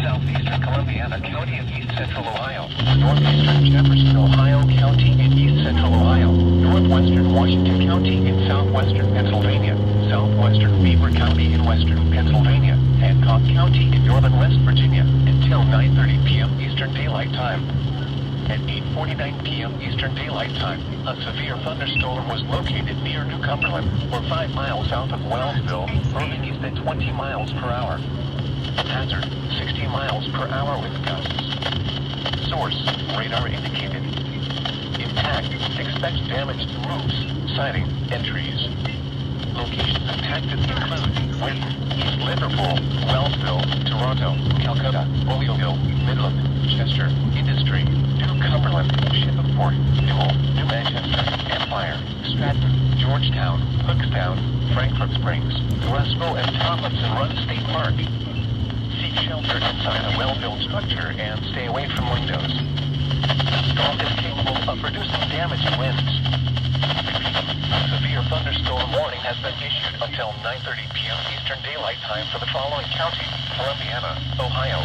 southeastern Columbiana County in east central Ohio, northeastern Jefferson, Ohio County in east central Ohio, northwestern Washington County in southwestern Pennsylvania, southwestern Beaver County in western Pennsylvania, Hancock County in northern West Virginia, until 9:30 p.m. Eastern Daylight Time. At 8:49 p.m. Eastern Daylight Time, a severe thunderstorm was located near New Cumberland, or 5 miles south of Wellsville, moving east at 20 miles per hour. Hazard, 60 miles per hour with gusts. Source, radar indicated. Impact, expect damage to roofs, siding, and trees. Locations impacted include Wayne, East Liverpool, Wellsville, Toronto, Calcutta, Oleoville, Midland, Chester, Industry, New Cumberland, Shippensburg, Newell, New Manchester, Empire, Stratton, Georgetown, Hookstown, Frankfort Springs, Russell, and Tomlinson Run State Park. Seek shelter inside a well-built structure and stay away from windows. The storm is capable of producing damaging winds. A severe thunderstorm warning has been issued until 9:30 p.m. Eastern Daylight Time for the following county: Columbiana, Ohio.